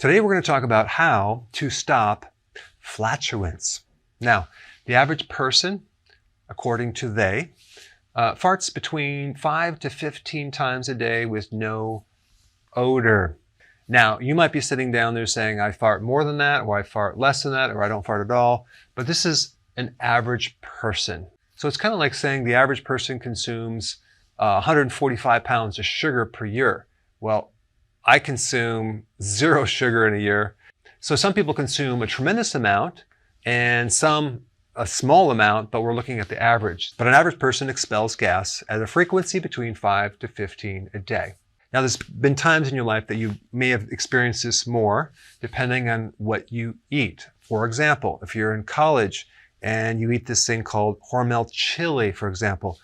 Today we're going to talk about how to stop flatulence. Now, the average person, according to they, farts between 5 to 15 times a day with no odor. Now, you might be sitting down there saying, I fart more than that, or I fart less than that, or I don't fart at all. But this is an average person. So it's kind of like saying the average person consumes 145 pounds of sugar per year. Well, I consume 0 sugar in a year. So some people consume a tremendous amount and some a small amount, but we're looking at the average. But an average person expels gas at a frequency between 5 to 15 a day. Now, there's been times in your life that you may have experienced this more, depending on what you eat. For example, if you're in college and you eat this thing called Hormel chili, for example,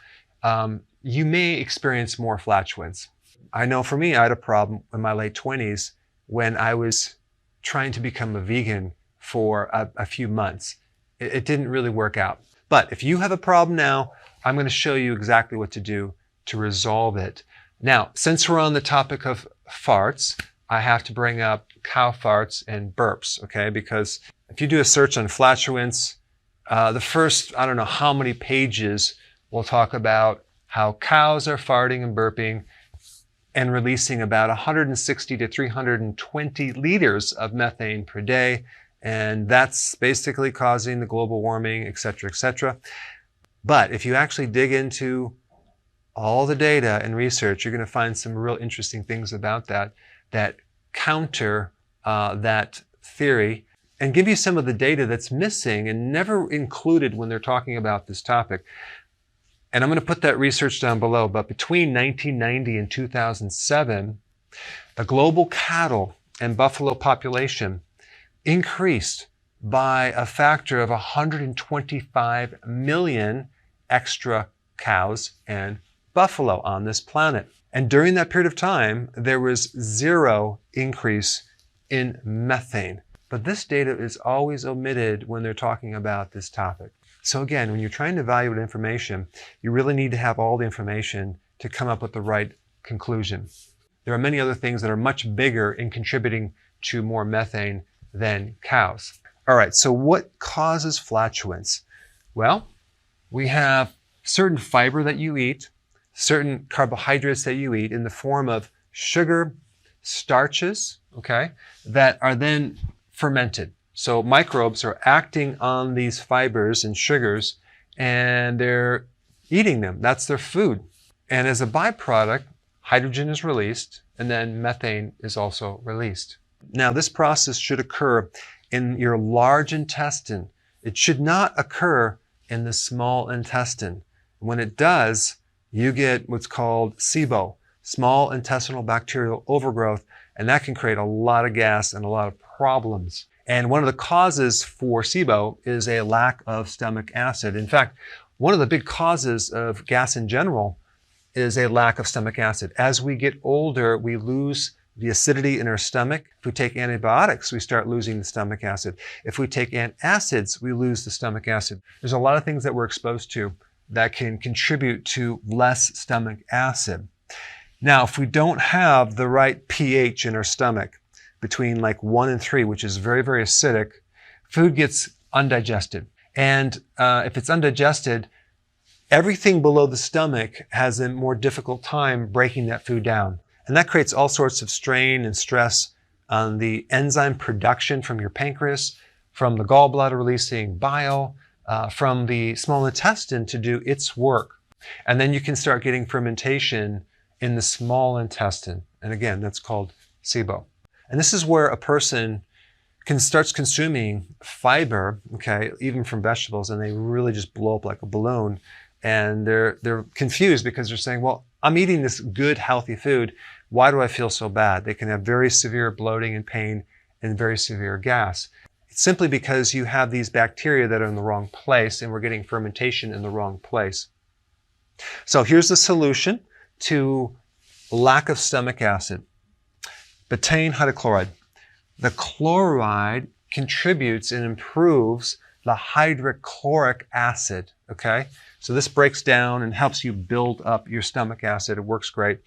you may experience more flatulence. I know for me, I had a problem in my late 20s when I was trying to become a vegan for a few months. It didn't really work out. But if you have a problem now, I'm going to show you exactly what to do to resolve it. Now, since we're on the topic of farts, I have to bring up cow farts and burps, okay? Because if you do a search on flatulence, the first, I don't know how many pages will talk about how cows are farting and burping and releasing about 160 to 320 liters of methane per day. And that's basically causing the global warming, et cetera, et cetera. But if you actually dig into all the data and research, you're going to find some real interesting things about that counter that theory and give you some of the data that's missing and never included when they're talking about this topic. And I'm going to put that research down below. But between 1990 and 2007, the global cattle and buffalo population increased by a factor of 125 million extra cows and buffalo on this planet. And during that period of time, there was 0 increase in methane. But this data is always omitted when they're talking about this topic. So again, when you're trying to evaluate information, you really need to have all the information to come up with the right conclusion. There are many other things that are much bigger in contributing to more methane than cows. All right, so what causes flatulence? Well, we have certain fiber that you eat, certain carbohydrates that you eat in the form of sugar, starches, okay, that are then fermented. So microbes are acting on these fibers and sugars and they're eating them. That's their food. And as a byproduct, hydrogen is released and then methane is also released. Now, this process should occur in your large intestine. It should not occur in the small intestine. When it does, you get what's called SIBO, small intestinal bacterial overgrowth, and that can create a lot of gas and a lot of problems. And one of the causes for SIBO is a lack of stomach acid. In fact, one of the big causes of gas in general is a lack of stomach acid. As we get older, we lose the acidity in our stomach. If we take antibiotics, we start losing the stomach acid. If we take antacids, we lose the stomach acid. There's a lot of things that we're exposed to that can contribute to less stomach acid. Now, if we don't have the right pH in our stomach, between like 1 and 3, which is very, very acidic, food gets undigested. And if it's undigested, everything below the stomach has a more difficult time breaking that food down. And that creates all sorts of strain and stress on the enzyme production from your pancreas, from the gallbladder releasing bile, from the small intestine to do its work. And then you can start getting fermentation in the small intestine. And again, that's called SIBO. And this is where a person starts consuming fiber, okay, even from vegetables, and they really just blow up like a balloon. And they're confused because they're saying, well, I'm eating this good, healthy food. Why do I feel so bad? They can have very severe bloating and pain and very severe gas. It's simply because you have these bacteria that are in the wrong place and we're getting fermentation in the wrong place. So here's the solution to lack of stomach acid. Betaine hydrochloride. The chloride contributes and improves the hydrochloric acid, okay? So this breaks down and helps you build up your stomach acid. It works great.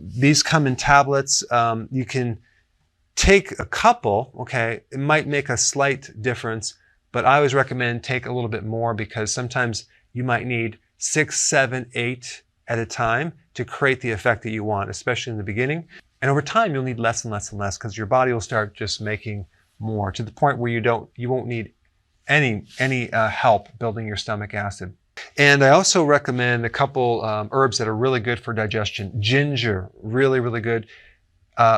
These come in tablets. You can take a couple, okay, it might make a slight difference, but I always recommend take a little bit more because sometimes you might need 6, 7, 8 at a time to create the effect that you want, especially in the beginning. And over time, you'll need less and less and less because your body will start just making more to the point where you won't need any help building your stomach acid. And I also recommend a couple herbs that are really good for digestion. Ginger, really, really good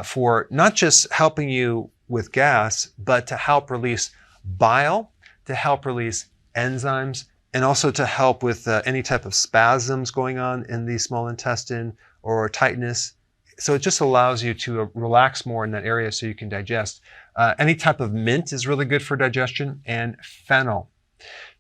for not just helping you with gas, but to help release bile, to help release enzymes, and also to help with any type of spasms going on in the small intestine or tightness. So it just allows you to relax more in that area so you can digest. Any type of mint is really good for digestion, and fennel.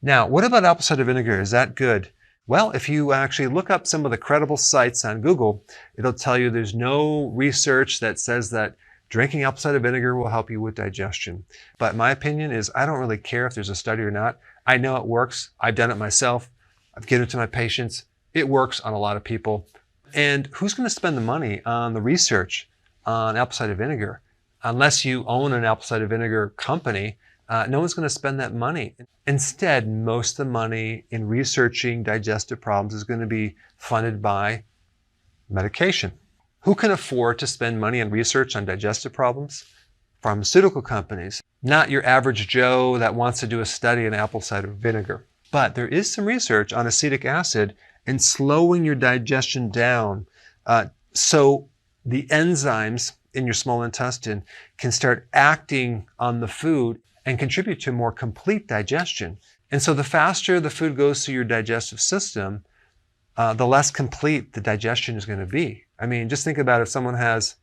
Now, what about apple cider vinegar? Is that good? Well, if you actually look up some of the credible sites on Google, it'll tell you there's no research that says that drinking apple cider vinegar will help you with digestion. But my opinion is I don't really care if there's a study or not. I know it works. I've done it myself. I've given it to my patients. It works on a lot of people. And who's going to spend the money on the research on apple cider vinegar? Unless you own an apple cider vinegar company, no one's going to spend that money. Instead, most of the money in researching digestive problems is going to be funded by medication. Who can afford to spend money on research on digestive problems? Pharmaceutical companies. Not your average Joe that wants to do a study on apple cider vinegar. But there is some research on acetic acid and slowing your digestion down so the enzymes in your small intestine can start acting on the food and contribute to more complete digestion. And so the faster the food goes through your digestive system, the less complete the digestion is going to be. I mean, just think about if someone has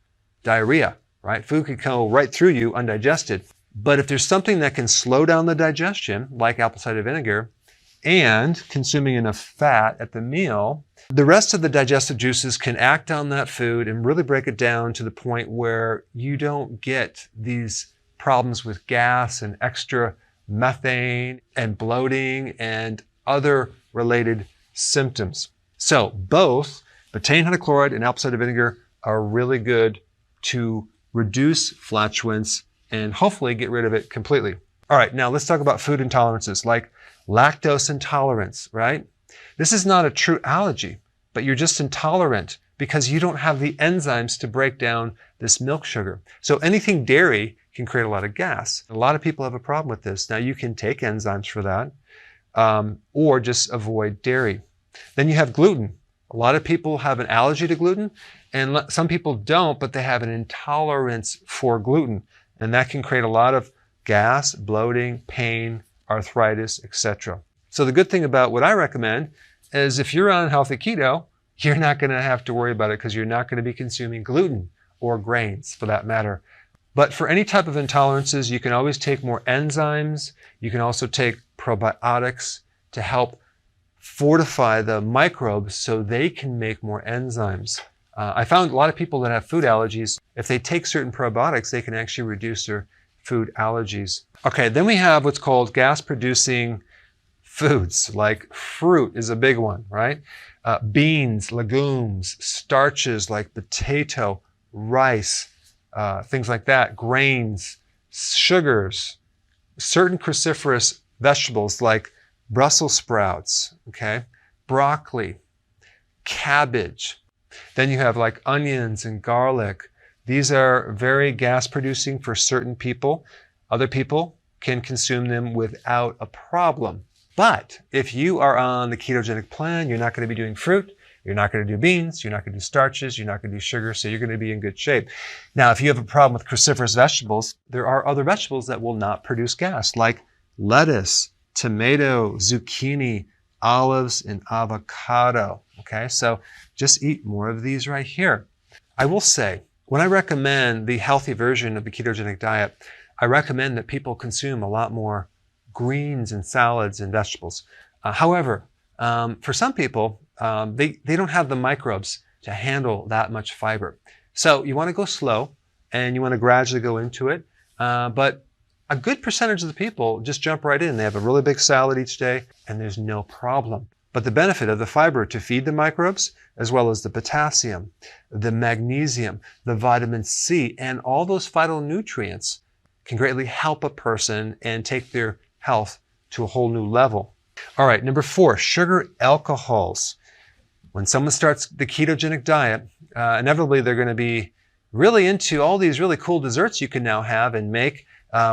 diarrhea, right? Food could go right through you undigested. But if there's something that can slow down the digestion, like apple cider vinegar, and consuming enough fat at the meal, the rest of the digestive juices can act on that food and really break it down to the point where you don't get these problems with gas and extra methane and bloating and other related symptoms. So both betaine hydrochloride and apple cider vinegar are really good to reduce flatulence and hopefully get rid of it completely. All right, now let's talk about food intolerances like lactose intolerance, right? This is not a true allergy, but you're just intolerant because you don't have the enzymes to break down this milk sugar. So anything dairy can create a lot of gas. A lot of people have a problem with this. Now you can take enzymes for that or just avoid dairy. Then you have gluten. A lot of people have an allergy to gluten and some people don't, but they have an intolerance for gluten. And that can create a lot of gas, bloating, pain, arthritis, etc. So the good thing about what I recommend is if you're on healthy keto, you're not going to have to worry about it because you're not going to be consuming gluten or grains for that matter. But for any type of intolerances, you can always take more enzymes. You can also take probiotics to help fortify the microbes so they can make more enzymes. I found a lot of people that have food allergies, if they take certain probiotics, they can actually reduce their food allergies. Okay, then we have what's called gas-producing foods, like fruit is a big one, right? Beans, legumes, starches like potato, rice, things like that, grains, sugars, certain cruciferous vegetables like Brussels sprouts, okay, broccoli, cabbage. Then you have like onions and garlic. These are very gas producing for certain people. Other people can consume them without a problem. But if you are on the ketogenic plan, you're not going to be doing fruit, you're not going to do beans, you're not going to do starches, you're not going to do sugar, so you're going to be in good shape. Now, if you have a problem with cruciferous vegetables, there are other vegetables that will not produce gas, like lettuce, tomato, zucchini, olives, and avocado. Okay, so just eat more of these right here. I will say, when I recommend the healthy version of the ketogenic diet, I recommend that people consume a lot more greens and salads and vegetables. However, for some people, they don't have the microbes to handle that much fiber. So you want to go slow and you want to gradually go into it. But a good percentage of the people just jump right in. They have a really big salad each day and there's no problem. but the benefit of the fiber to feed the microbes, as well as the potassium, the magnesium, the vitamin C, and all those phytonutrients can greatly help a person and take their health to a whole new level. All right, number 4, sugar alcohols. When someone starts the ketogenic diet, inevitably they're going to be really into all these really cool desserts you can now have and make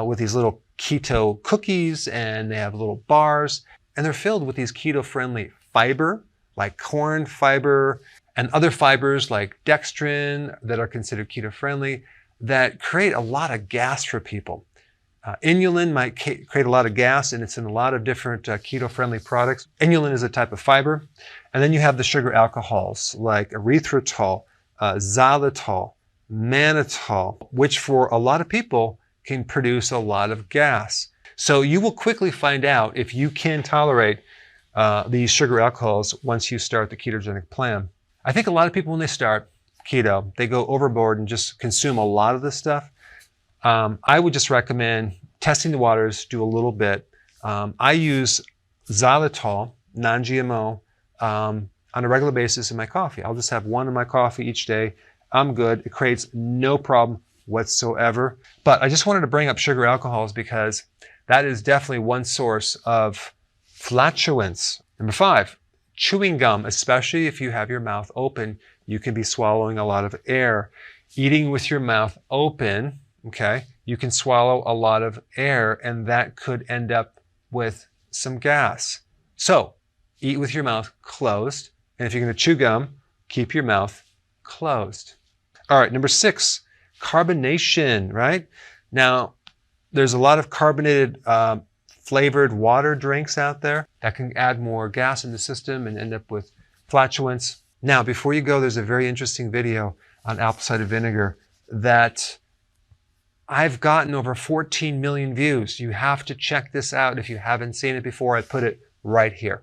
with these little keto cookies, and they have little bars, and they're filled with these keto-friendly fiber, like corn fiber, and other fibers like dextrin that are considered keto-friendly that create a lot of gas for people. Inulin might create a lot of gas, and it's in a lot of different keto-friendly products. Inulin is a type of fiber. And then you have the sugar alcohols like erythritol, xylitol, mannitol, which for a lot of people can produce a lot of gas. So you will quickly find out if you can tolerate these sugar alcohols once you start the ketogenic plan. I think a lot of people, when they start keto, they go overboard and just consume a lot of this stuff. I would just recommend testing the waters, do a little bit. I use xylitol, non-GMO, on a regular basis in my coffee. I'll just have one in my coffee each day. I'm good. It creates no problem whatsoever. But I just wanted to bring up sugar alcohols because that is definitely one source of flatulence. Number 5, chewing gum, especially if you have your mouth open, you can be swallowing a lot of air. Eating with your mouth open, okay, you can swallow a lot of air, and that could end up with some gas. So eat with your mouth closed. And if you're going to chew gum, keep your mouth closed. All right, number 6, carbonation, right? Now, there's a lot of carbonated flavored water drinks out there that can add more gas in the system and end up with flatulence. Now, before you go, there's a very interesting video on apple cider vinegar that I've gotten over 14 million views. You have to check this out if you haven't seen it before. I put it right here.